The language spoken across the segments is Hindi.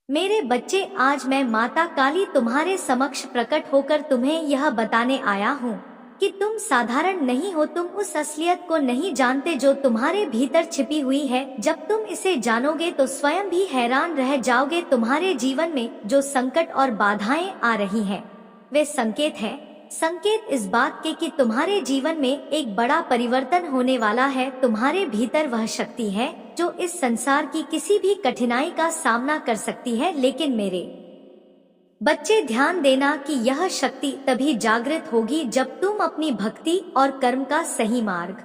मेरे बच्चे, आज मैं माता काली तुम्हारे समक्ष प्रकट होकर तुम्हें यह बताने आया हूँ कि तुम साधारण नहीं हो। तुम उस असलियत को नहीं जानते जो तुम्हारे भीतर छिपी हुई है। जब तुम इसे जानोगे तो स्वयं भी हैरान रह जाओगे। तुम्हारे जीवन में जो संकट और बाधाएं आ रही हैं, वे संकेत हैं। संकेत इस बात के कि तुम्हारे जीवन में एक बड़ा परिवर्तन होने वाला है। तुम्हारे भीतर वह शक्ति है जो इस संसार की किसी भी कठिनाई का सामना कर सकती है। लेकिन मेरे बच्चे, ध्यान देना कि यह शक्ति तभी जागृत होगी जब तुम अपनी भक्ति और कर्म का सही मार्ग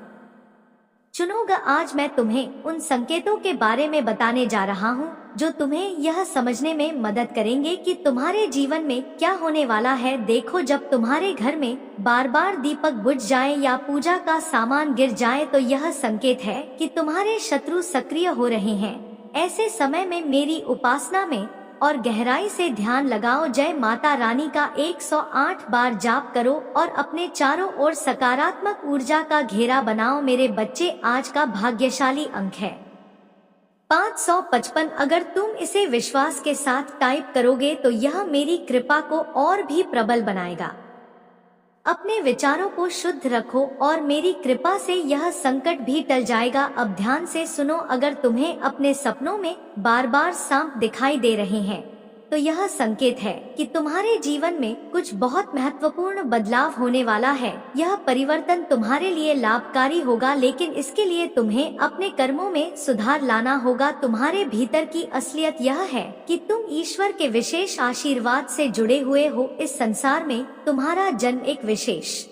चुनोगे। आज मैं तुम्हें उन संकेतों के बारे में बताने जा रहा हूँ जो तुम्हें यह समझने में मदद करेंगे कि तुम्हारे जीवन में क्या होने वाला है। देखो, जब तुम्हारे घर में बार बार दीपक बुझ जाए या पूजा का सामान गिर जाए तो यह संकेत है कि तुम्हारे शत्रु सक्रिय हो रहे हैं। ऐसे समय में मेरी उपासना में और गहराई से ध्यान लगाओ। जय माता रानी का 108 बार जाप करो और अपने चारों ओर सकारात्मक ऊर्जा का घेरा बनाओ। मेरे बच्चे, आज का भाग्यशाली अंक है 555। अगर तुम इसे विश्वास के साथ टाइप करोगे तो यह मेरी कृपा को और भी प्रबल बनाएगा। अपने विचारों को शुद्ध रखो और मेरी कृपा से यह संकट भी टल जाएगा। अब ध्यान से सुनो, अगर तुम्हें अपने सपनों में बार बार सांप दिखाई दे रहे हैं तो यह संकेत है कि तुम्हारे जीवन में कुछ बहुत महत्वपूर्ण बदलाव होने वाला है। यह परिवर्तन तुम्हारे लिए लाभकारी होगा, लेकिन इसके लिए तुम्हें अपने कर्मों में सुधार लाना होगा। तुम्हारे भीतर की असलियत यह है कि तुम ईश्वर के विशेष आशीर्वाद से जुड़े हुए हो। इस संसार में तुम्हारा जन्म एक विशेष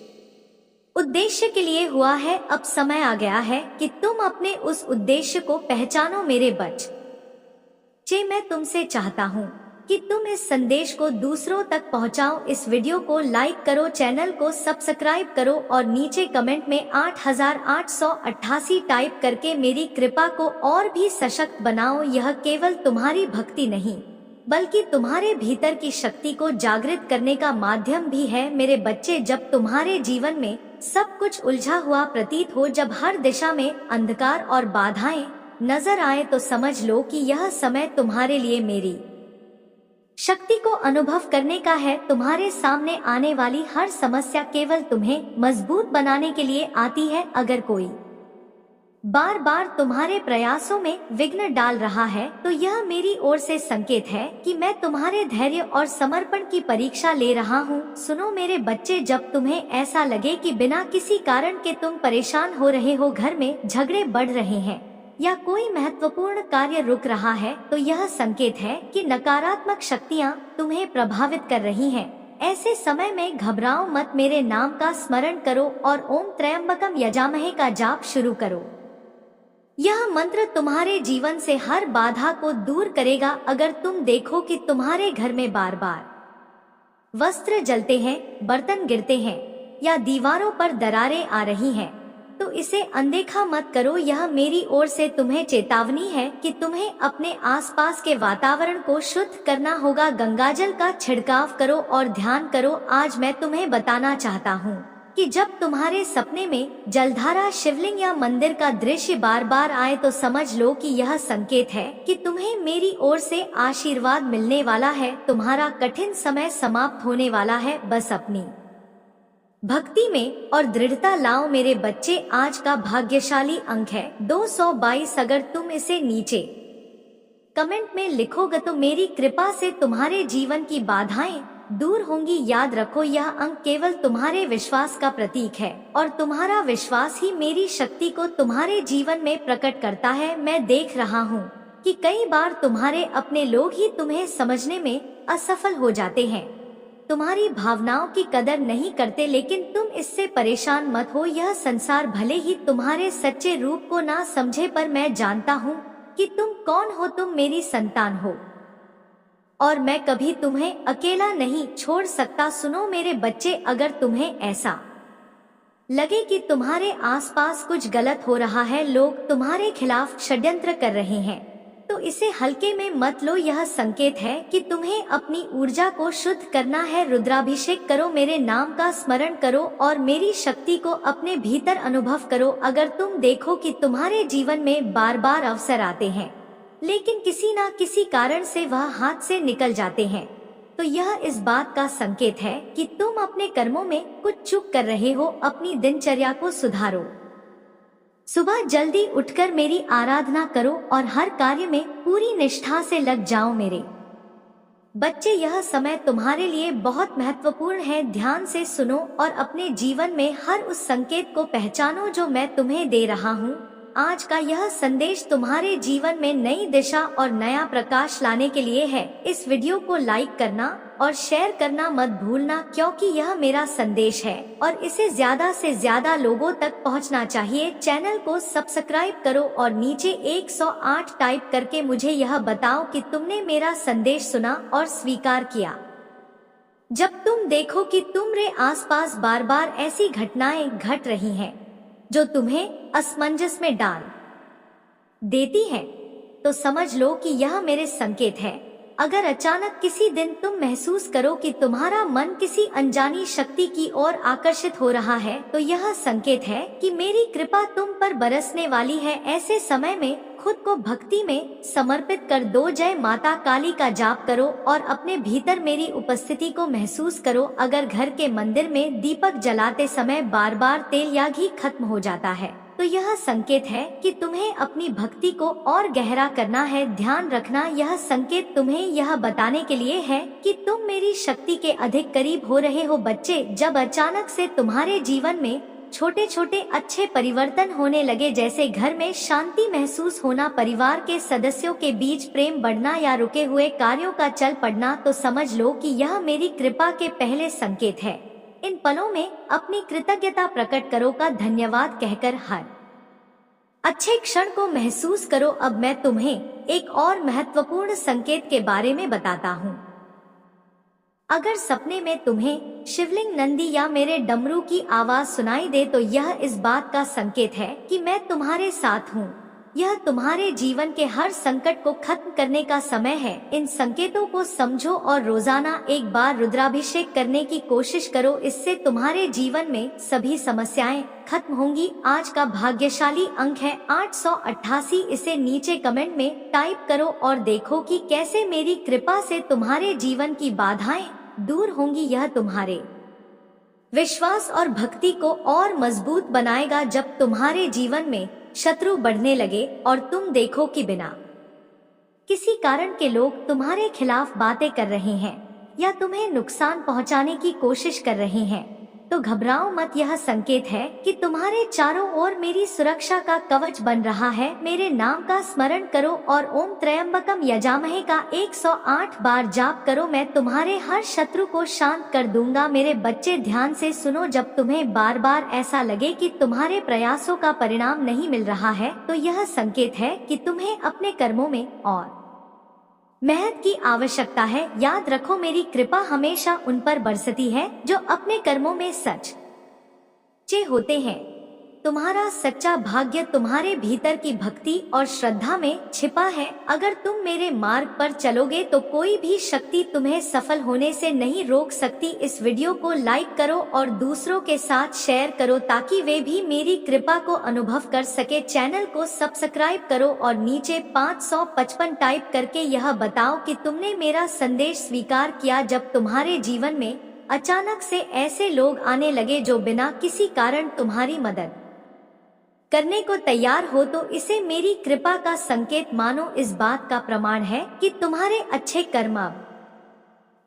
उद्देश्य के लिए हुआ है। अब समय आ गया है कि तुम अपने उस उद्देश्य को पहचानो। मेरे बच्चे, मैं तुमसे चाहता हूँ कि तुम इस संदेश को दूसरों तक पहुंचाओ। इस वीडियो को लाइक करो, चैनल को सब्सक्राइब करो और नीचे कमेंट में 8888 टाइप करके मेरी कृपा को और भी सशक्त बनाओ। यह केवल तुम्हारी भक्ति नहीं बल्कि तुम्हारे भीतर की शक्ति को जागृत करने का माध्यम भी है। मेरे बच्चे, जब तुम्हारे जीवन में सब कुछ उलझा हुआ प्रतीत हो, जब हर दिशा में अंधकार और बाधाएं नजर आए, तो समझ लो कि यह समय तुम्हारे लिए मेरी शक्ति को अनुभव करने का है। तुम्हारे सामने आने वाली हर समस्या केवल तुम्हें मजबूत बनाने के लिए आती है। अगर कोई बार बार तुम्हारे प्रयासों में विघ्न डाल रहा है तो यह मेरी ओर से संकेत है कि मैं तुम्हारे धैर्य और समर्पण की परीक्षा ले रहा हूँ। सुनो मेरे बच्चे, जब तुम्हें ऐसा लगे कि बिना किसी कारण के तुम परेशान हो रहे हो, घर में झगड़े बढ़ रहे हैं या कोई महत्वपूर्ण कार्य रुक रहा है, तो यह संकेत है कि नकारात्मक शक्तियाँ तुम्हें प्रभावित कर रही हैं। ऐसे समय में घबराओ मत, मेरे नाम का स्मरण करो और ओम त्र्यंबकम यजामहे का जाप शुरू करो। यह मंत्र तुम्हारे जीवन से हर बाधा को दूर करेगा। अगर तुम देखो कि तुम्हारे घर में बार बार वस्त्र जलते हैं, बर्तन गिरते हैं या दीवारों पर दरारें आ रही हैं, तो इसे अनदेखा मत करो। यह मेरी ओर से तुम्हें चेतावनी है कि तुम्हें अपने आसपास के वातावरण को शुद्ध करना होगा। गंगाजल का छिड़काव करो और ध्यान करो। आज मैं तुम्हें बताना चाहता हूँ कि जब तुम्हारे सपने में जलधारा, शिवलिंग या मंदिर का दृश्य बार बार आए तो समझ लो कि यह संकेत है कि तुम्हें मेरी ओर से आशीर्वाद मिलने वाला है। तुम्हारा कठिन समय समाप्त होने वाला है। बस अपनी भक्ति में और दृढ़ता लाओ। मेरे बच्चे, आज का भाग्यशाली अंक है 222। अगर तुम इसे नीचे कमेंट में लिखोगे तो मेरी कृपा से तुम्हारे जीवन की बाधाएं दूर होंगी। याद रखो, यह अंक केवल तुम्हारे विश्वास का प्रतीक है और तुम्हारा विश्वास ही मेरी शक्ति को तुम्हारे जीवन में प्रकट करता है। मैं देख रहा हूँ कि कई बार तुम्हारे अपने लोग ही तुम्हें समझने में असफल हो जाते हैं, तुम्हारी भावनाओं की कदर नहीं करते, लेकिन तुम इससे परेशान मत हो। यह संसार भले ही तुम्हारे सच्चे रूप को ना समझे, पर मैं जानता हूँ कि तुम कौन हो। तुम मेरी संतान हो और मैं कभी तुम्हें अकेला नहीं छोड़ सकता। सुनो मेरे बच्चे, अगर तुम्हें ऐसा लगे कि तुम्हारे आसपास कुछ गलत हो रहा है, लोग तुम्हारे खिलाफ षड्यंत्र कर रहे हैं, तो इसे हल्के में मत लो। यह संकेत है कि तुम्हें अपनी ऊर्जा को शुद्ध करना है। रुद्राभिषेक करो, मेरे नाम का स्मरण करो और मेरी शक्ति को अपने भीतर अनुभव करो। अगर तुम देखो कि तुम्हारे जीवन में बार बार अवसर आते हैं लेकिन किसी ना किसी कारण से वह हाथ से निकल जाते हैं, तो यह इस बात का संकेत है कि तुम अपने कर्मों में कुछ चूक कर रहे हो। अपनी दिनचर्या को सुधारो। सुबह जल्दी उठकर मेरी आराधना करो और हर कार्य में पूरी निष्ठा से लग जाओ। मेरे बच्चे, यह समय तुम्हारे लिए बहुत महत्वपूर्ण है। ध्यान से सुनो और अपने जीवन में हर उस संकेत को पहचानो जो मैं तुम्हें दे रहा हूँ। आज का यह संदेश तुम्हारे जीवन में नई दिशा और नया प्रकाश लाने के लिए है। इस वीडियो को लाइक करना और शेयर करना मत भूलना, क्योंकि यह मेरा संदेश है और इसे ज्यादा से ज्यादा लोगों तक पहुंचना चाहिए। चैनल को सब्सक्राइब करो और नीचे 108 टाइप करके मुझे यह बताओ कि तुमने मेरा संदेश सुना और स्वीकार किया। जब तुम देखो कि तुम्हारे आसपास बार बार ऐसी घटनाएं घट रही हैं जो तुम्हें असमंजस में डाल देती हैं, तो समझ लो कि यह मेरे संकेत है। अगर अचानक किसी दिन तुम महसूस करो कि तुम्हारा मन किसी अनजानी शक्ति की ओर आकर्षित हो रहा है, तो यह संकेत है कि मेरी कृपा तुम पर बरसने वाली है। ऐसे समय में खुद को भक्ति में समर्पित कर दो। जय माता काली का जाप करो और अपने भीतर मेरी उपस्थिति को महसूस करो। अगर घर के मंदिर में दीपक जलाते समय बार बार तेल या घी खत्म हो जाता है, तो यह संकेत है कि तुम्हें अपनी भक्ति को और गहरा करना है। ध्यान रखना, यह संकेत तुम्हें यह बताने के लिए है कि तुम मेरी शक्ति के अधिक करीब हो रहे हो। बच्चे, जब अचानक से तुम्हारे जीवन में छोटे छोटे अच्छे परिवर्तन होने लगे, जैसे घर में शांति महसूस होना, परिवार के सदस्यों के बीच प्रेम बढ़ना या रुके हुए कार्यों का चल पड़ना, तो समझ लो कि यह मेरी कृपा के पहले संकेत है। इन पलों में अपनी कृतज्ञता प्रकट करो का धन्यवाद कहकर हर अच्छे क्षण को महसूस करो। अब मैं तुम्हें एक और महत्वपूर्ण संकेत के बारे में बताता हूँ। अगर सपने में तुम्हें शिवलिंग, नंदी या मेरे डमरू की आवाज सुनाई दे, तो यह इस बात का संकेत है कि मैं तुम्हारे साथ हूँ। यह तुम्हारे जीवन के हर संकट को खत्म करने का समय है। इन संकेतों को समझो और रोजाना एक बार रुद्राभिषेक करने की कोशिश करो। इससे तुम्हारे जीवन में सभी समस्याएं खत्म होंगी। आज का भाग्यशाली अंक है 888। इसे नीचे कमेंट में टाइप करो और देखो कि कैसे मेरी कृपा से तुम्हारे जीवन की बाधाएं दूर होंगी। यह तुम्हारे विश्वास और भक्ति को और मजबूत बनाएगा। जब तुम्हारे जीवन में शत्रु बढ़ने लगे और तुम देखो कि बिना किसी कारण के लोग तुम्हारे खिलाफ बातें कर रहे हैं या तुम्हें नुकसान पहुंचाने की कोशिश कर रहे हैं, तो घबराओ मत। यह संकेत है कि तुम्हारे चारों ओर मेरी सुरक्षा का कवच बन रहा है। मेरे नाम का स्मरण करो और ओम त्र्यंबकम यजामहे का 108 बार जाप करो। मैं तुम्हारे हर शत्रु को शांत कर दूंगा। मेरे बच्चे, ध्यान से सुनो। जब तुम्हें बार बार ऐसा लगे कि तुम्हारे प्रयासों का परिणाम नहीं मिल रहा है, तो यह संकेत है कि तुम्हें अपने कर्मों में और मेहनत की आवश्यकता है। याद रखो, मेरी कृपा हमेशा उन पर बरसती है जो अपने कर्मों में सच्चे होते हैं। तुम्हारा सच्चा भाग्य तुम्हारे भीतर की भक्ति और श्रद्धा में छिपा है। अगर तुम मेरे मार्ग पर चलोगे तो कोई भी शक्ति तुम्हें सफल होने से नहीं रोक सकती। इस वीडियो को लाइक करो और दूसरों के साथ शेयर करो ताकि वे भी मेरी कृपा को अनुभव कर सके। चैनल को सब्सक्राइब करो और नीचे 555 टाइप करके यह बताओ कि तुमने मेरा संदेश स्वीकार किया। जब तुम्हारे जीवन में अचानक से ऐसे लोग आने लगे जो बिना किसी कारण तुम्हारी मदद करने को तैयार हो, तो इसे मेरी कृपा का संकेत मानो। इस बात का प्रमाण है कि तुम्हारे अच्छे कर्म अब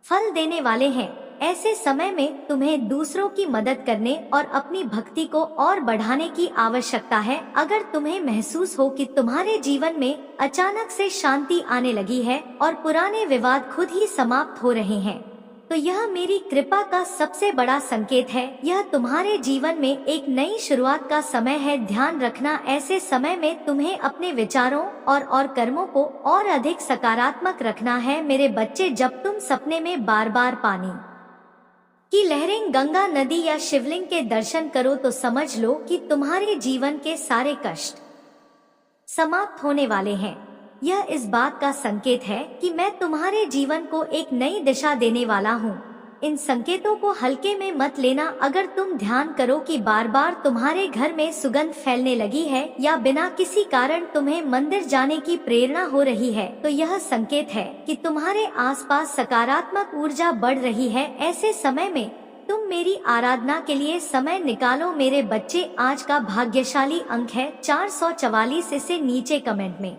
फल देने वाले हैं। ऐसे समय में तुम्हें दूसरों की मदद करने और अपनी भक्ति को और बढ़ाने की आवश्यकता है। अगर तुम्हें महसूस हो कि तुम्हारे जीवन में अचानक से शांति आने लगी है और पुराने विवाद खुद ही समाप्त हो रहे हैं, तो यह मेरी कृपा का सबसे बड़ा संकेत है। यह तुम्हारे जीवन में एक नई शुरुआत का समय है। ध्यान रखना, ऐसे समय में तुम्हें अपने विचारों और कर्मों को और अधिक सकारात्मक रखना है। मेरे बच्चे, जब तुम सपने में बार बार पानी की लहरें, गंगा, नदी या शिवलिंग के दर्शन करो, तो समझ लो कि तुम्हारे जीवन के सारे कष्ट समाप्त होने वाले हैं। यह इस बात का संकेत है कि मैं तुम्हारे जीवन को एक नई दिशा देने वाला हूँ। इन संकेतों को हल्के में मत लेना। अगर तुम ध्यान करो कि बार बार तुम्हारे घर में सुगंध फैलने लगी है या बिना किसी कारण तुम्हें मंदिर जाने की प्रेरणा हो रही है, तो यह संकेत है कि तुम्हारे आसपास सकारात्मक ऊर्जा बढ़ रही है। ऐसे समय में तुम मेरी आराधना के लिए समय निकालो मेरे बच्चे। आज का भाग्यशाली अंक है 444। इसे नीचे कमेंट में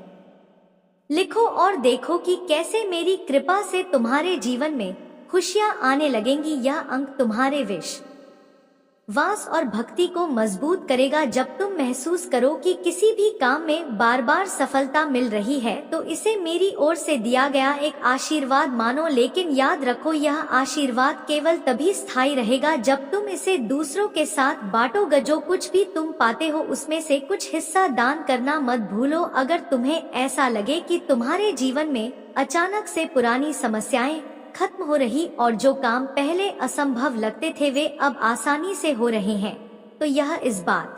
लिखो और देखो कि कैसे मेरी कृपा से तुम्हारे जीवन में खुशियां आने लगेंगी। यह अंक तुम्हारे विश्वास और भक्ति को मजबूत करेगा। जब तुम महसूस करो कि किसी भी काम में बार बार सफलता मिल रही है, तो इसे मेरी ओर से दिया गया एक आशीर्वाद मानो। लेकिन याद रखो, यह आशीर्वाद केवल तभी स्थायी रहेगा जब तुम इसे दूसरों के साथ बांटोगे। जो कुछ भी तुम पाते हो उसमें से कुछ हिस्सा दान करना मत भूलो। अगर तुम्हें ऐसा लगे कि तुम्हारे जीवन में अचानक से पुरानी समस्याएं खत्म हो रही और जो काम पहले असंभव लगते थे वे अब आसानी से हो रहे हैं, तो यह इस बात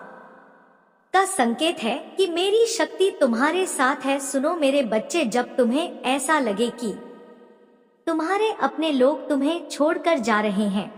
का संकेत है कि मेरी शक्ति तुम्हारे साथ है। सुनो मेरे बच्चे, जब तुम्हें ऐसा लगे कि तुम्हारे अपने लोग तुम्हें छोड़कर जा रहे हैं,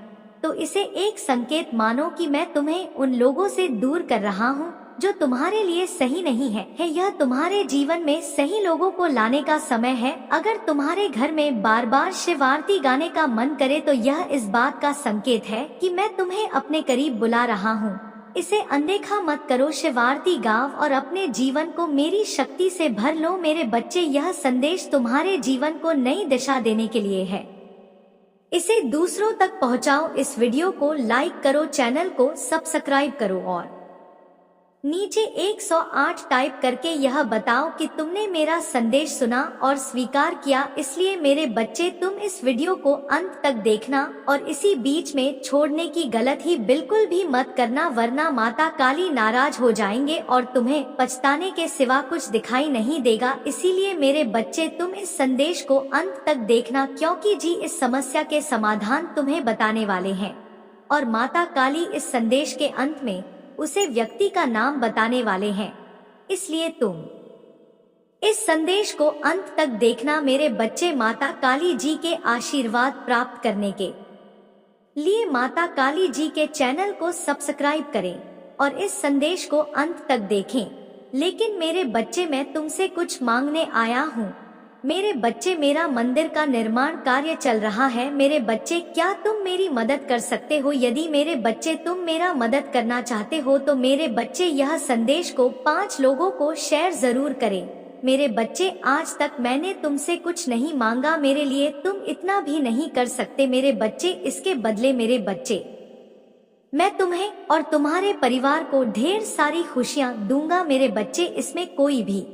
तो इसे एक संकेत मानो कि मैं तुम्हें उन लोगों से दूर कर रहा हूँ जो तुम्हारे लिए सही नहीं है। यह तुम्हारे जीवन में सही लोगों को लाने का समय है। अगर तुम्हारे घर में बार बार शिव आरती गाने का मन करे, तो यह इस बात का संकेत है कि मैं तुम्हें अपने करीब बुला रहा हूँ। इसे अनदेखा मत करो, शिव आरती गाओ और अपने जीवन को मेरी शक्ति से भर लो मेरे बच्चे। यह संदेश तुम्हारे जीवन को नई दिशा देने के लिए है। इसे दूसरों तक पहुँचाओ। इस वीडियो को लाइक करो, चैनल को सब्सक्राइब करो और नीचे 108 टाइप करके यह बताओ कि तुमने मेरा संदेश सुना और स्वीकार किया। इसलिए मेरे बच्चे, तुम इस वीडियो को अंत तक देखना और इसी बीच में छोड़ने की गलती बिल्कुल भी मत करना, वरना माता काली नाराज हो जाएंगे और तुम्हें पछताने के सिवा कुछ दिखाई नहीं देगा। इसीलिए मेरे बच्चे, तुम इस संदेश को अंत तक देखना, क्योंकि जी इस समस्या के समाधान तुम्हें बताने वाले हैं और माता काली इस संदेश के अंत में उसे व्यक्ति का नाम बताने वाले हैं। इसलिए तुम इस संदेश को अंत तक देखना मेरे बच्चे। माता काली जी के आशीर्वाद प्राप्त करने के लिए माता काली जी के चैनल को सब्सक्राइब करें और इस संदेश को अंत तक देखें। लेकिन मेरे बच्चे, मैं तुमसे कुछ मांगने आया हूँ। मेरे बच्चे, मेरा मंदिर का निर्माण कार्य चल रहा है। मेरे बच्चे, क्या तुम मेरी मदद कर सकते हो? यदि मेरे बच्चे तुम मेरा मदद करना चाहते हो, तो मेरे बच्चे यह संदेश को 5 लोगों को शेयर जरूर करें। मेरे बच्चे, आज तक मैंने तुमसे कुछ नहीं मांगा, मेरे लिए तुम इतना भी नहीं कर सकते मेरे बच्चे। इसके बदले मेरे बच्चे, मैं तुम्हें और तुम्हारे परिवार को ढेर सारी खुशियाँ दूंगा मेरे बच्चे। इसमें कोई भी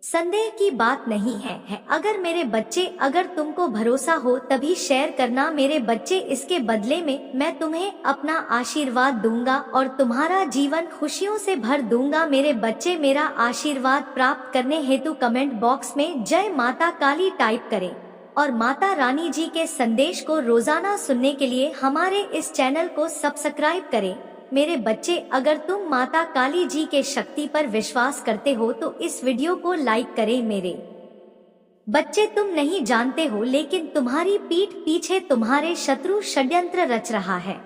संदेह की बात नहीं है। अगर मेरे बच्चे, अगर तुमको भरोसा हो तभी शेयर करना मेरे बच्चे। इसके बदले में मैं तुम्हें अपना आशीर्वाद दूंगा और तुम्हारा जीवन खुशियों से भर दूंगा मेरे बच्चे। मेरा आशीर्वाद प्राप्त करने हेतु कमेंट बॉक्स में जय माता काली टाइप करें और माता रानी जी के संदेश को रोजाना सुनने के लिए हमारे इस चैनल को सब्सक्राइब करें। मेरे बच्चे, अगर तुम माता काली जी के शक्ति पर विश्वास करते हो तो इस वीडियो को लाइक करें। मेरे बच्चे, तुम नहीं जानते हो, लेकिन तुम्हारी पीठ पीछे तुम्हारे शत्रु षड्यंत्र रच रहा है।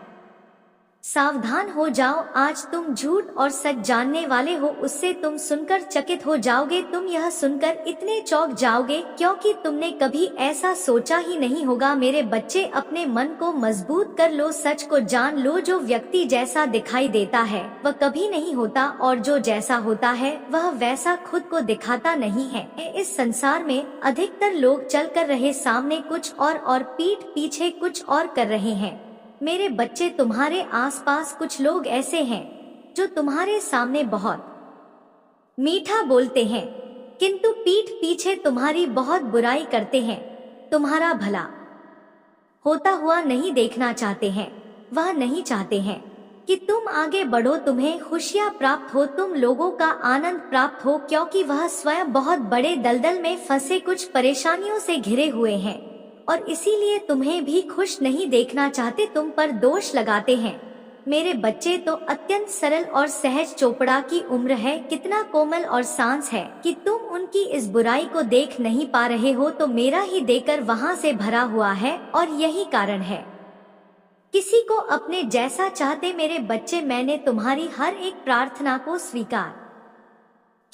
सावधान हो जाओ। आज तुम झूठ और सच जानने वाले हो, उससे तुम सुनकर चकित हो जाओगे। तुम यह सुनकर इतने चौंक जाओगे क्योंकि तुमने कभी ऐसा सोचा ही नहीं होगा। मेरे बच्चे, अपने मन को मजबूत कर लो, सच को जान लो। जो व्यक्ति जैसा दिखाई देता है वह कभी नहीं होता और जो जैसा होता है वह वैसा खुद को दिखाता नहीं है। इस संसार में अधिकतर लोग चल कर रहे सामने कुछ और पीठ पीछे कुछ और कर रहे हैं। मेरे बच्चे, तुम्हारे आसपास कुछ लोग ऐसे हैं जो तुम्हारे सामने बहुत मीठा बोलते हैं, किंतु पीठ पीछे तुम्हारी बहुत बुराई करते हैं। तुम्हारा भला होता हुआ नहीं देखना चाहते हैं। वह नहीं चाहते हैं कि तुम आगे बढ़ो, तुम्हें खुशियां प्राप्त हो, तुम लोगों का आनंद प्राप्त हो, क्योंकि वह स्वयं बहुत बड़े दलदल में फंसे कुछ परेशानियों से घिरे हुए हैं और इसीलिए तुम्हें भी खुश नहीं देखना चाहते, तुम पर दोष लगाते हैं। मेरे बच्चे तो अत्यंत सरल और सहज चोपड़ा की उम्र है, कितना कोमल और सांस है कि तुम उनकी इस बुराई को देख नहीं पा रहे हो, तो मेरा ही देकर वहाँ से भरा हुआ है और यही कारण है। किसी को अपने जैसा चाहते मेरे बच्चे, मैंने तुम्हारी हर एक प्रार्थना को स्वीकार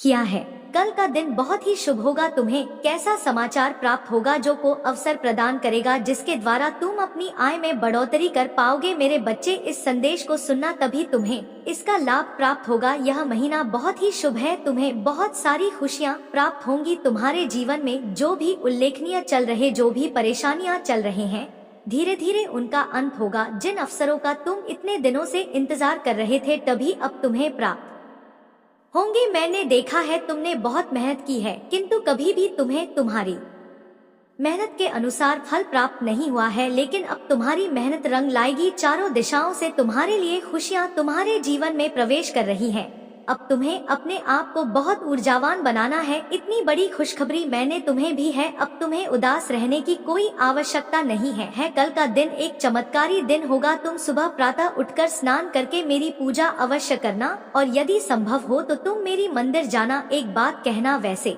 किया है। कल का दिन बहुत ही शुभ होगा, तुम्हें कैसा समाचार प्राप्त होगा जो को अवसर प्रदान करेगा जिसके द्वारा तुम अपनी आय में बढ़ोतरी कर पाओगे। मेरे बच्चे, इस संदेश को सुनना, तभी तुम्हें इसका लाभ प्राप्त होगा। यह महीना बहुत ही शुभ है, तुम्हें बहुत सारी खुशियाँ प्राप्त होंगी। तुम्हारे जीवन में जो भी उल्लेखनीय चल रहे, जो भी परेशानियाँ चल रहे हैं, धीरे धीरे उनका अंत होगा। जिन अवसरों का तुम इतने दिनों से इंतजार कर रहे थे, तभी अब तुम्हें प्राप्त होंगे। मैंने देखा है तुमने बहुत मेहनत की है, किंतु कभी भी तुम्हें तुम्हारी मेहनत के अनुसार फल प्राप्त नहीं हुआ है, लेकिन अब तुम्हारी मेहनत रंग लाएगी। चारों दिशाओं से तुम्हारे लिए खुशियां तुम्हारे जीवन में प्रवेश कर रही हैं। अब तुम्हें अपने आप को बहुत ऊर्जावान बनाना है। इतनी बड़ी खुशखबरी मैंने तुम्हें भी है। अब तुम्हें उदास रहने की कोई आवश्यकता नहीं है। कल का दिन एक चमत्कारी दिन होगा। तुम सुबह प्रातः उठकर स्नान करके मेरी पूजा अवश्य करना, और यदि संभव हो तो तुम मेरी मंदिर जाना। एक बात कहना, वैसे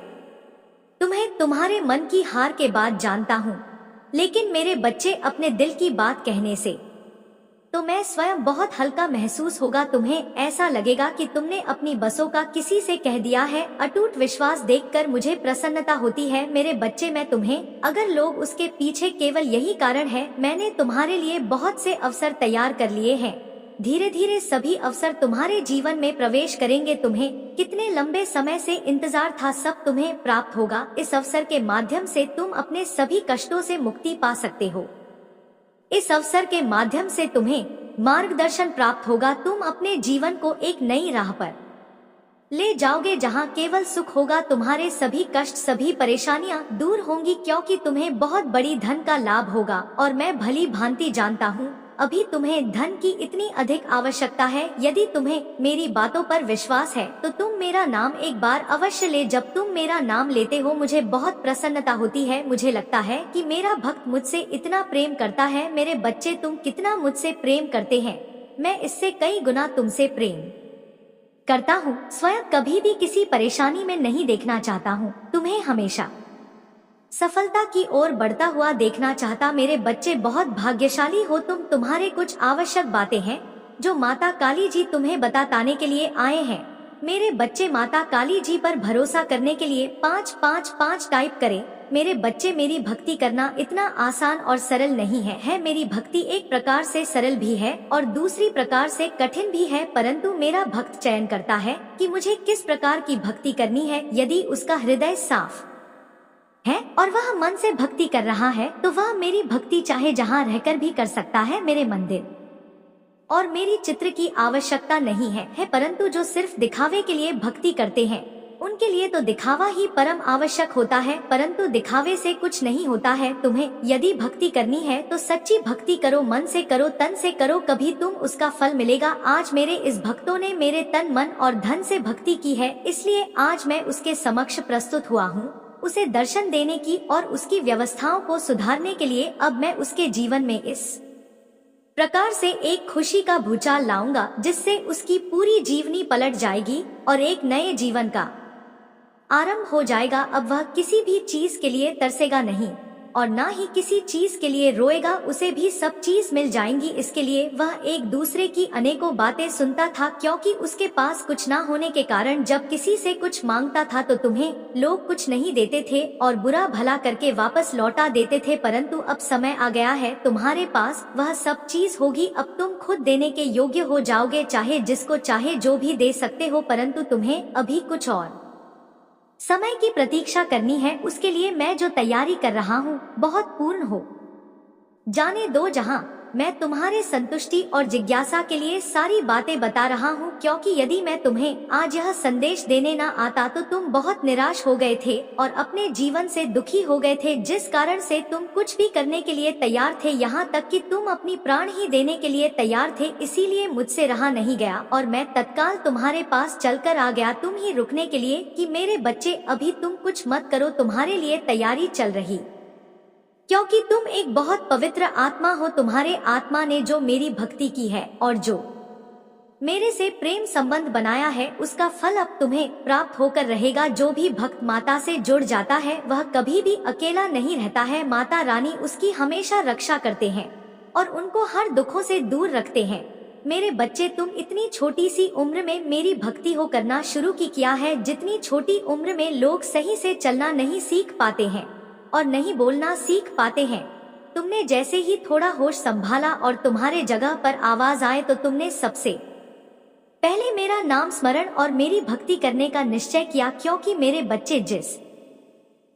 तुम्हें तुम्हारे मन की हार के बाद जानता हूँ, लेकिन मेरे बच्चे, अपने दिल की बात कहने से तो मैं स्वयं बहुत हल्का महसूस होगा। तुम्हें ऐसा लगेगा कि तुमने अपनी बसों का किसी से कह दिया है। अटूट विश्वास देखकर मुझे प्रसन्नता होती है मेरे बच्चे। मैं तुम्हें, अगर लोग उसके पीछे केवल यही कारण है, मैंने तुम्हारे लिए बहुत से अवसर तैयार कर लिए हैं। धीरे धीरे सभी अवसर तुम्हारे जीवन में प्रवेश करेंगे। तुम्हें कितने लंबे समय से इंतजार था, सब तुम्हें प्राप्त होगा। इस अवसर के माध्यम से तुम अपने सभी कष्टों से मुक्ति पा सकते हो। इस अवसर के माध्यम से तुम्हें मार्गदर्शन प्राप्त होगा। तुम अपने जीवन को एक नई राह पर ले जाओगे, जहां केवल सुख होगा। तुम्हारे सभी कष्ट, सभी परेशानियां दूर होंगी, क्योंकि तुम्हें बहुत बड़ी धन का लाभ होगा। और मैं भली भांति जानता हूँ, अभी तुम्हें धन की इतनी अधिक आवश्यकता है। यदि तुम्हें मेरी बातों पर विश्वास है तो तुम मेरा नाम एक बार अवश्य ले। जब तुम मेरा नाम लेते हो, मुझे बहुत प्रसन्नता होती है। मुझे लगता है कि मेरा भक्त मुझसे इतना प्रेम करता है। मेरे बच्चे, तुम कितना मुझसे प्रेम करते हैं, मैं इससे कई गुना तुमसे प्रेम करता हूँ। स्वयं कभी भी किसी परेशानी में नहीं देखना चाहता हूँ, तुम्हें हमेशा सफलता की ओर बढ़ता हुआ देखना चाहता। मेरे बच्चे, बहुत भाग्यशाली हो तुम। तुम्हारे कुछ आवश्यक बातें हैं जो माता काली जी तुम्हें बताने के लिए आए हैं। मेरे बच्चे, माता काली जी पर भरोसा करने के लिए 555 टाइप करें। मेरे बच्चे, मेरी भक्ति करना इतना आसान और सरल नहीं है। मेरी भक्ति एक प्रकार से सरल भी है और दूसरी प्रकार से कठिन भी है, परंतु मेरा भक्त चयन करता है कि मुझे किस प्रकार की भक्ति करनी है। यदि उसका हृदय साफ है और वह मन से भक्ति कर रहा है, तो वह मेरी भक्ति चाहे जहाँ रहकर भी कर सकता है। मेरे मंदिर और मेरी चित्र की आवश्यकता नहीं है, परंतु जो सिर्फ दिखावे के लिए भक्ति करते हैं, उनके लिए तो दिखावा ही परम आवश्यक होता है, परंतु दिखावे से कुछ नहीं होता है। तुम्हें यदि भक्ति करनी है तो सच्ची भक्ति करो, मन से करो, तन से करो, कभी तुम उसका फल मिलेगा। आज मेरे इस भक्तों ने मेरे तन, मन और धन से भक्ति की है, इसलिए आज मैं उसके समक्ष प्रस्तुत हुआ हूँ, उसे दर्शन देने की और उसकी व्यवस्थाओं को सुधारने के लिए। अब मैं उसके जीवन में इस प्रकार से एक खुशी का भूचाल लाऊंगा जिससे उसकी पूरी जीवनी पलट जाएगी और एक नए जीवन का आरंभ हो जाएगा। अब वह किसी भी चीज के लिए तरसेगा नहीं और ना ही किसी चीज के लिए रोएगा, उसे भी सब चीज मिल जाएंगी। इसके लिए वह एक दूसरे की अनेकों बातें सुनता था, क्योंकि उसके पास कुछ ना होने के कारण जब किसी से कुछ मांगता था तो तुम्हें लोग कुछ नहीं देते थे और बुरा भला करके वापस लौटा देते थे, परंतु अब समय आ गया है, तुम्हारे पास वह सब चीज होगी। अब तुम खुद देने के योग्य हो जाओगे, चाहे जिसको चाहे जो भी दे सकते हो, परंतु तुम्हें अभी कुछ और समय की प्रतीक्षा करनी है। उसके लिए मैं जो तैयारी कर रहा हूँ बहुत पूर्ण हो जाने दो, जहाँ मैं तुम्हारे संतुष्टि और जिज्ञासा के लिए सारी बातें बता रहा हूँ, क्योंकि यदि मैं तुम्हें आज यह संदेश देने ना आता तो तुम बहुत निराश हो गए थे और अपने जीवन से दुखी हो गए थे, जिस कारण से तुम कुछ भी करने के लिए तैयार थे, यहाँ तक कि तुम अपनी प्राण ही देने के लिए तैयार थे। इसीलिए मुझसे रहा नहीं गया और मैं तत्काल तुम्हारे पास चलकर आ गया, तुम ही रुकने के लिए कि मेरे बच्चे अभी तुम कुछ मत करो, तुम्हारे लिए तैयारी चल रही, क्योंकि तुम एक बहुत पवित्र आत्मा हो। तुम्हारे आत्मा ने जो मेरी भक्ति की है और जो मेरे से प्रेम संबंध बनाया है उसका फल अब तुम्हें प्राप्त होकर रहेगा। जो भी भक्त माता से जुड़ जाता है वह कभी भी अकेला नहीं रहता है। माता रानी उसकी हमेशा रक्षा करते हैं और उनको हर दुखों से दूर रखते हैं। मेरे बच्चे, तुम इतनी छोटी सी उम्र में मेरी भक्ति हो करना शुरू की किया है। जितनी छोटी उम्र में लोग सही से चलना नहीं सीख पाते हैं और नहीं बोलना सीख पाते हैं, तुमने जैसे ही थोड़ा होश संभाला और तुम्हारे जगह पर आवाज आए तो तुमने सबसे पहले मेरा नाम स्मरण और मेरी भक्ति करने का निश्चय किया। क्योंकि मेरे बच्चे, जिस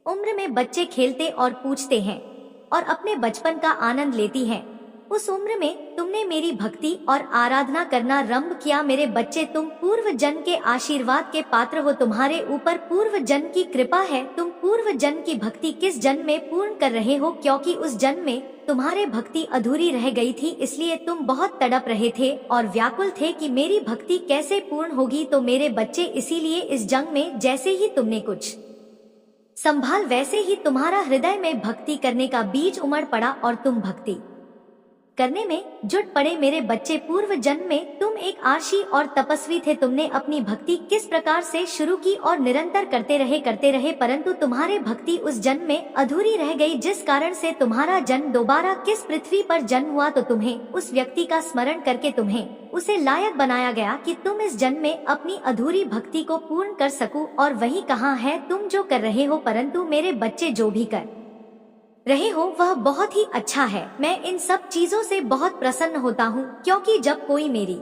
उम्र में बच्चे खेलते और पूछते हैं और अपने बचपन का आनंद लेती हैं, उस उम्र में तुमने मेरी भक्ति और आराधना करना आरंभ किया। मेरे बच्चे, तुम पूर्व जन्म के आशीर्वाद के पात्र हो। तुम्हारे ऊपर पूर्व जन्म की कृपा है। तुम पूर्व जन्म की भक्ति किस जन्म में पूर्ण कर रहे हो? क्योंकि उस जन्म में तुम्हारे भक्ति अधूरी रह गई थी, इसलिए तुम बहुत तड़प रहे थे और व्याकुल थे कि मेरी भक्ति कैसे पूर्ण होगी। तो मेरे बच्चे, इसीलिए इस जंग में जैसे ही तुमने कुछ संभाल वैसे ही तुम्हारा हृदय में भक्ति करने का बीज उमड़ पड़ा और तुम भक्ति करने में जुट पड़े। मेरे बच्चे, पूर्व जन्म में तुम एक आर्षी और तपस्वी थे। तुमने अपनी भक्ति किस प्रकार से शुरू की और निरंतर करते रहे, परंतु तुम्हारे भक्ति उस जन्म में अधूरी रह गई, जिस कारण से तुम्हारा जन्म दोबारा किस पृथ्वी पर जन्म हुआ। तो तुम्हें उस व्यक्ति का स्मरण करके तुम्हें उसे लायक बनाया गया कि तुम इस जन्म में अपनी अधूरी भक्ति को पूर्ण कर सको। और वही कहाँ है तुम जो कर रहे हो, परंतु मेरे बच्चे जो भी कर रहे हो वह बहुत ही अच्छा है। मैं इन सब चीजों से बहुत प्रसन्न होता हूँ, क्योंकि जब कोई मेरी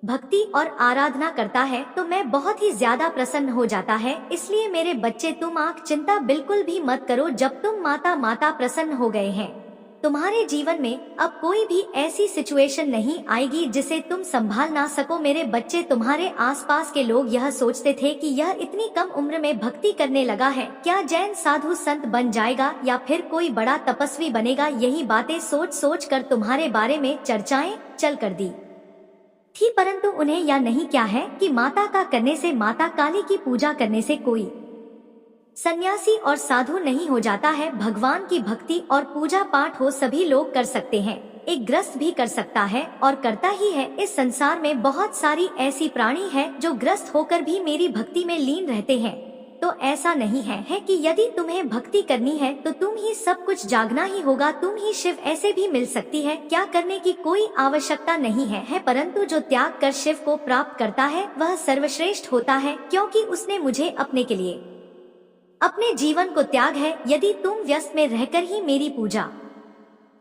भक्ति और आराधना करता है तो मैं बहुत ही ज्यादा प्रसन्न हो जाता है। इसलिए मेरे बच्चे, तुम आंख चिंता बिल्कुल भी मत करो। जब तुम माता प्रसन्न हो गए हैं, तुम्हारे जीवन में अब कोई भी ऐसी सिचुएशन नहीं आएगी जिसे तुम संभाल ना सको। मेरे बच्चे, तुम्हारे आसपास के लोग यह सोचते थे कि यह इतनी कम उम्र में भक्ति करने लगा है, क्या जैन साधु संत बन जाएगा या फिर कोई बड़ा तपस्वी बनेगा। यही बातें सोच सोच कर तुम्हारे बारे में चर्चाएं चल कर दी थी, परंतु उन्हें यह नहीं क्या है कि माता का करने से, माता काली की पूजा करने से कोई सन्यासी और साधु नहीं हो जाता है। भगवान की भक्ति और पूजा पाठ हो सभी लोग कर सकते हैं, एक ग्रस्त भी कर सकता है और करता ही है। इस संसार में बहुत सारी ऐसी प्राणी है जो ग्रस्त होकर भी मेरी भक्ति में लीन रहते हैं। तो ऐसा नहीं है कि यदि तुम्हें भक्ति करनी है तो तुम ही सब कुछ जागना ही होगा, तुम ही शिव ऐसे भी मिल सकती है, क्या करने की कोई आवश्यकता नहीं है। परंतु जो त्याग कर शिव को प्राप्त करता है वह सर्वश्रेष्ठ होता है, क्योंकि उसने मुझे अपने के लिए अपने जीवन को त्याग है। यदि तुम व्यस्त में रहकर ही मेरी पूजा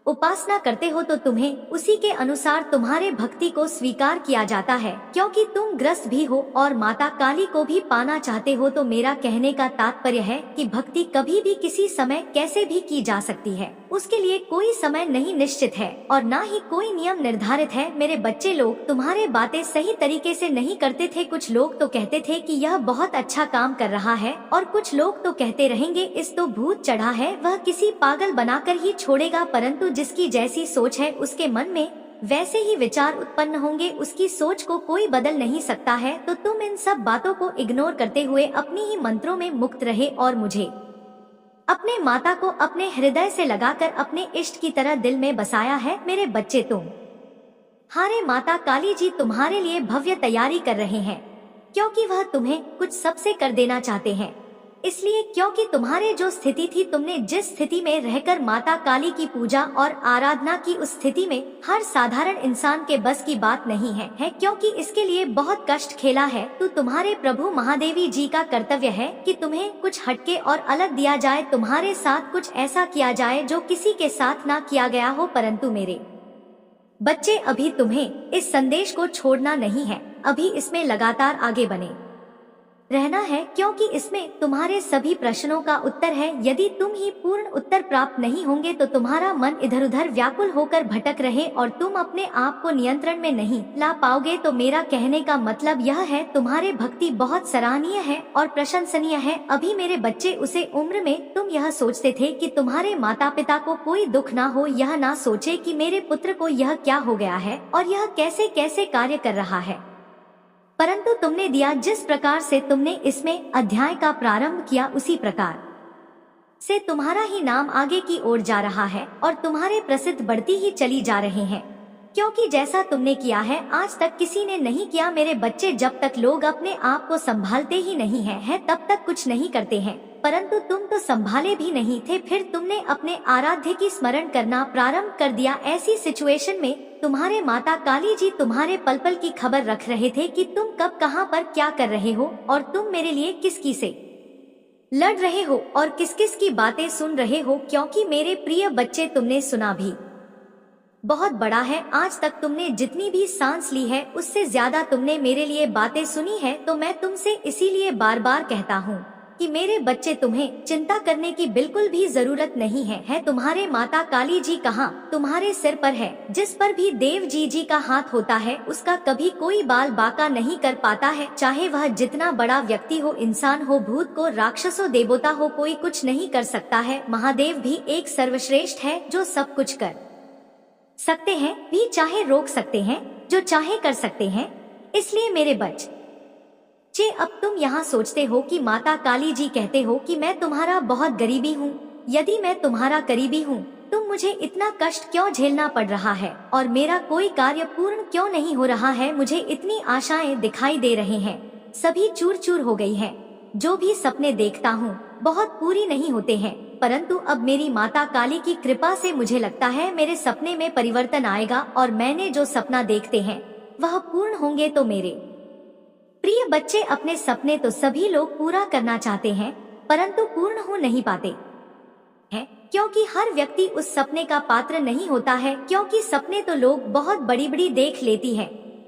उपासना करते हो तो तुम्हें उसी के अनुसार तुम्हारे भक्ति को स्वीकार किया जाता है, क्योंकि तुम ग्रस्त भी हो और माता काली को भी पाना चाहते हो। तो मेरा कहने का तात्पर्य है कि भक्ति कभी भी किसी समय कैसे भी की जा सकती है, उसके लिए कोई समय नहीं निश्चित है और ना ही कोई नियम निर्धारित है। मेरे बच्चे, लोग तुम्हारे बातें सही तरीके से नहीं करते थे। कुछ लोग तो कहते थे कि यह बहुत अच्छा काम कर रहा है और कुछ लोग तो कहते रहेंगे इस तो भूत चढ़ा है, वह किसी पागल बनाकर ही छोड़ेगा। परंतु जिसकी जैसी सोच है उसके मन में वैसे ही विचार उत्पन्न होंगे, उसकी सोच को कोई बदल नहीं सकता है। तो तुम इन सब बातों को इग्नोर करते हुए अपनी ही मंत्रों में मुक्त रहे और मुझे, अपने माता को अपने हृदय से लगाकर अपने इष्ट की तरह दिल में बसाया है। मेरे बच्चे, हारे माता काली जी तुम्हारे लिए भव्य तैयारी कर रहे हैं, क्योंकि वह तुम्हें कुछ सबसे कर देना चाहते हैं। इसलिए क्योंकि तुम्हारे जो स्थिति थी, तुमने जिस स्थिति में रहकर माता काली की पूजा और आराधना की, उस स्थिति में हर साधारण इंसान के बस की बात नहीं है, क्योंकि इसके लिए बहुत कष्ट खेला है। तो तुम्हारे प्रभु महादेवी जी का कर्तव्य है कि तुम्हें कुछ हटके और अलग दिया जाए, तुम्हारे साथ कुछ ऐसा किया जाए जो किसी के साथ ना किया गया हो। परंतु मेरे बच्चे, अभी तुम्हें इस संदेश को छोड़ना नहीं है, अभी इसमें लगातार आगे बने रहना है, क्योंकि इसमें तुम्हारे सभी प्रश्नों का उत्तर है। यदि तुम ही पूर्ण उत्तर प्राप्त नहीं होंगे तो तुम्हारा मन इधर उधर व्याकुल होकर भटक रहे और तुम अपने आप को नियंत्रण में नहीं ला पाओगे। तो मेरा कहने का मतलब यह है, तुम्हारे भक्ति बहुत सराहनीय है और प्रशंसनीय है। अभी मेरे बच्चे, उसे उम्र में तुम यह सोचते थे कि तुम्हारे माता पिता को कोई दुख ना हो, यह ना सोचे कि मेरे पुत्र को यह क्या हो गया है और यह कैसे कैसे कार्य कर रहा है। परंतु तुमने दिया, जिस प्रकार से तुमने इसमें अध्याय का प्रारंभ किया, उसी प्रकार से तुम्हारा ही नाम आगे की ओर जा रहा है और तुम्हारे प्रसिद्ध बढ़ती ही चली जा रहे हैं। क्योंकि जैसा तुमने किया है आज तक किसी ने नहीं किया। मेरे बच्चे, जब तक लोग अपने आप को संभालते ही नहीं हैं तब तक कुछ नहीं करते हैं, परंतु तुम तो संभाले भी नहीं थे, फिर तुमने अपने आराध्य की स्मरण करना प्रारंभ कर दिया। ऐसी सिचुएशन में तुम्हारे माता काली जी तुम्हारे पल पल की खबर रख रहे थे कि तुम कब कहां पर क्या कर रहे हो और तुम मेरे लिए किसकी से लड़ रहे हो और किस किस की बातें सुन रहे हो। क्योंकि मेरे प्रिय बच्चे, तुमने सुना भी बहुत बड़ा है। आज तक तुमने जितनी भी सांस ली है उससे ज्यादा तुमने मेरे लिए बातें सुनी है। तो मैं तुमसे इसीलिए बार बार कहता हूँ कि मेरे बच्चे, तुम्हें चिंता करने की बिल्कुल भी जरूरत नहीं है। तुम्हारे माता काली जी कहाँ? तुम्हारे सिर पर है। जिस पर भी देव जी का हाथ होता है उसका कभी कोई बाल बांका नहीं कर पाता है, चाहे वह जितना बड़ा व्यक्ति हो, इंसान हो, भूत को, राक्षसों, देवता हो, कोई कुछ नहीं कर सकता है। महादेव भी एक सर्वश्रेष्ठ है जो सब कुछ कर सकते हैं, भी चाहे रोक सकते हैं, जो चाहे कर सकते हैं। इसलिए मेरे बच्चे, अब तुम यहाँ सोचते हो कि माता काली जी कहते हो कि मैं तुम्हारा बहुत गरीबी हूँ। यदि मैं तुम्हारा करीबी हूँ तुम मुझे इतना कष्ट क्यों झेलना पड़ रहा है और मेरा कोई कार्य पूर्ण क्यों नहीं हो रहा है? मुझे इतनी आशाएं दिखाई दे रहे हैं, सभी चूर चूर हो गई हैं। जो भी सपने देखता हूँ बहुत पूरी नहीं होते हैं, परंतु अब मेरी माता काली की कृपा से मुझे लगता है मेरे सपने में परिवर्तन आएगा और मैंने जो सपना देखते हैं वह पूर्ण होंगे। तो मेरे प्रिय बच्चे, अपने सपने तो सभी लोग पूरा करना चाहते हैं परंतु पूर्ण हो नहीं पाते हैं, क्योंकि हर व्यक्ति उस सपने का पात्र नहीं होता है। क्योंकि सपने तो लोग बहुत बड़ी बड़ी देख लेती है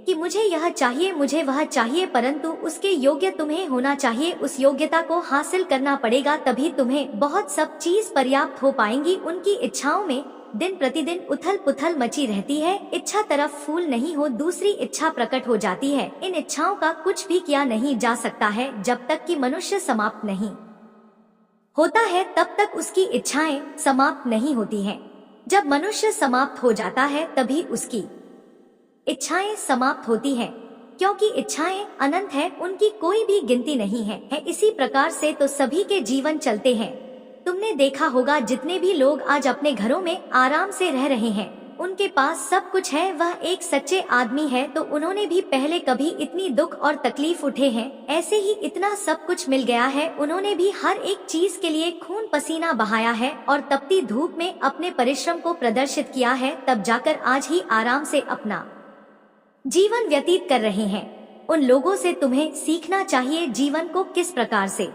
कि मुझे यह चाहिए, मुझे वह चाहिए, परंतु उसके योग्य तुम्हें होना चाहिए। उस योग्यता को हासिल करना पड़ेगा, तभी तुम्हें बहुत सब चीज पर्याप्त हो पाएंगी। उनकी इच्छाओं में दिन प्रतिदिन उथल पुथल मची रहती है। इच्छा तरफ फूल नहीं हो, दूसरी इच्छा प्रकट हो जाती है। इन इच्छाओं का कुछ भी किया नहीं जा सकता है जब तक कि मनुष्य समाप्त नहीं होता है, तब तक उसकी इच्छाएं समाप्त नहीं होती हैं। जब मनुष्य समाप्त हो जाता है तभी उसकी इच्छाएं समाप्त होती हैं, क्योंकि इच्छाएं अनंत है, उनकी कोई भी गिनती नहीं है। इसी प्रकार से तो सभी के जीवन चलते हैं। तुमने देखा होगा जितने भी लोग आज अपने घरों में आराम से रह रहे हैं, उनके पास सब कुछ है, वह एक सच्चे आदमी है, तो उन्होंने भी पहले कभी इतनी दुख और तकलीफ उठे हैं। ऐसे ही इतना सब कुछ मिल गया है, उन्होंने भी हर एक चीज के लिए खून पसीना बहाया है और तपती धूप में अपने परिश्रम को प्रदर्शित किया है, तब जाकर आज ही आराम से अपना जीवन व्यतीत कर रहे हैं। उन लोगों से तुम्हें सीखना चाहिए जीवन को किस प्रकार से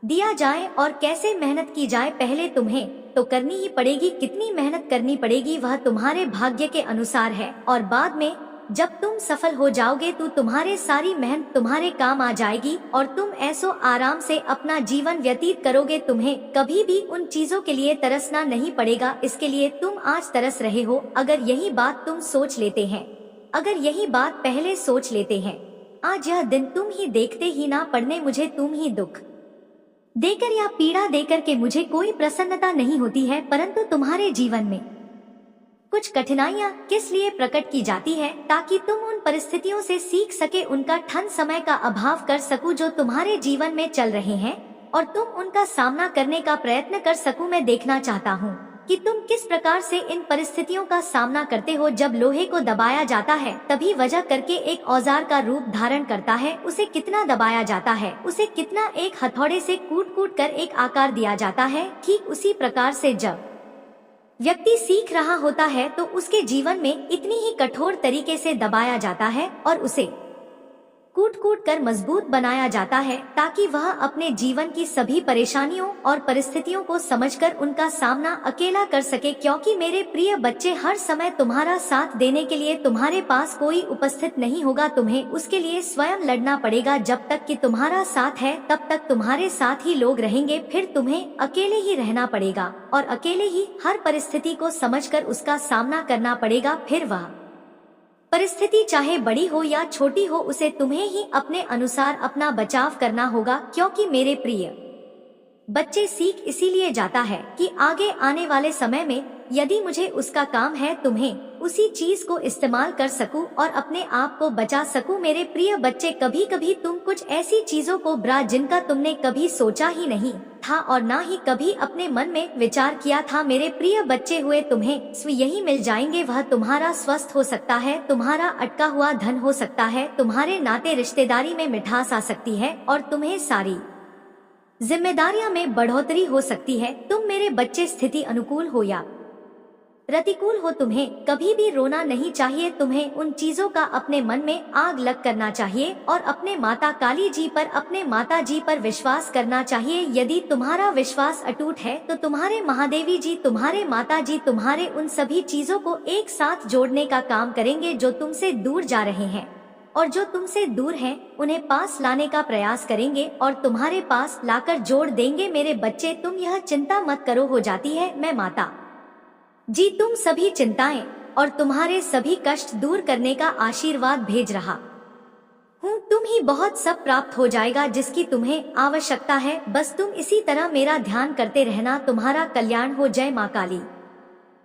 दिया जाए और कैसे मेहनत की जाए। पहले तुम्हें तो करनी ही पड़ेगी, कितनी मेहनत करनी पड़ेगी वह तुम्हारे भाग्य के अनुसार है, और बाद में जब तुम सफल हो जाओगे तो तुम्हारे सारी मेहनत तुम्हारे काम आ जाएगी और तुम ऐसो आराम से अपना जीवन व्यतीत करोगे। तुम्हें कभी भी उन चीजों के लिए तरसना नहीं पड़ेगा, इसके लिए तुम आज तरस रहे हो। अगर यही बात तुम सोच लेते हैं, अगर यही बात पहले सोच लेते हैं, आज यह दिन तुम ही देखते ही ना पड़ने, मुझे तुम ही दुख देकर या पीड़ा देकर के मुझे कोई प्रसन्नता नहीं होती है, परंतु तुम्हारे जीवन में कुछ कठिनाइयां किस लिए प्रकट की जाती है? ताकि तुम उन परिस्थितियों से सीख सके, उनका ठन समय का अभाव कर सकूं जो तुम्हारे जीवन में चल रहे हैं और तुम उनका सामना करने का प्रयत्न कर सकूं। मैं देखना चाहता हूं कि तुम किस प्रकार से इन परिस्थितियों का सामना करते हो। जब लोहे को दबाया जाता है तभी वजह करके एक औजार का रूप धारण करता है, उसे कितना दबाया जाता है, उसे कितना एक हथौड़े से कूट कूट कर एक आकार दिया जाता है। ठीक उसी प्रकार से जब व्यक्ति सीख रहा होता है तो उसके जीवन में इतनी ही कठोर तरीके से दबाया जाता है और उसे कूट कूट कर मजबूत बनाया जाता है, ताकि वह अपने जीवन की सभी परेशानियों और परिस्थितियों को समझकर उनका सामना अकेला कर सके। क्योंकि मेरे प्रिय बच्चे, हर समय तुम्हारा साथ देने के लिए तुम्हारे पास कोई उपस्थित नहीं होगा, तुम्हें उसके लिए स्वयं लड़ना पड़ेगा। जब तक कि तुम्हारा साथ है तब तक तुम्हारे साथ ही लोग रहेंगे, फिर तुम्हें अकेले ही रहना पड़ेगा और अकेले ही हर परिस्थिति को समझकर उसका सामना करना पड़ेगा। फिर वह परिस्थिति चाहे बड़ी हो या छोटी हो, उसे तुम्हें ही अपने अनुसार अपना बचाव करना होगा। क्योंकि मेरे प्रिय बच्चे, सीख इसीलिए जाता है कि आगे आने वाले समय में यदि मुझे उसका काम है तुम्हें उसी चीज को इस्तेमाल कर सकूं और अपने आप को बचा सकूं। मेरे प्रिय बच्चे, कभी कभी तुम कुछ ऐसी चीजों को ब्रा जिनका तुमने कभी सोचा ही नहीं था और ना ही कभी अपने मन में विचार किया था। मेरे प्रिय बच्चे हुए तुम्हें यही मिल जाएंगे। वह तुम्हारा स्वस्थ हो सकता है, तुम्हारा अटका हुआ धन हो सकता है, तुम्हारे नाते रिश्तेदारी में मिठास आ सकती है और तुम्हें सारी जिम्मेदारियां में बढ़ोतरी हो सकती है। तुम मेरे बच्चे स्थिति अनुकूल हो या प्रतिकूल हो, तुम्हें कभी भी रोना नहीं चाहिए। तुम्हें उन चीजों का अपने मन में आग लग करना चाहिए और अपने माता काली जी पर, अपने माता जी पर विश्वास करना चाहिए। यदि तुम्हारा विश्वास अटूट है तो तुम्हारे महादेवी जी, तुम्हारे माता जी तुम्हारे उन सभी चीजों को एक साथ जोड़ने का काम करेंगे जो तुमसे दूर जा रहे हैं, और जो तुमसे दूर हैं उन्हें पास लाने का प्रयास करेंगे और तुम्हारे पास लाकर जोड़ देंगे। मेरे बच्चे, तुम यह चिंता मत करो, हो जाती है। मैं माता जी तुम सभी चिंताएं और तुम्हारे सभी कष्ट दूर करने का आशीर्वाद भेज रहा हूँ। तुम ही बहुत सब प्राप्त हो जाएगा जिसकी तुम्हें आवश्यकता है। बस तुम इसी तरह मेरा ध्यान करते रहना। तुम्हारा कल्याण हो। जय माँ काली।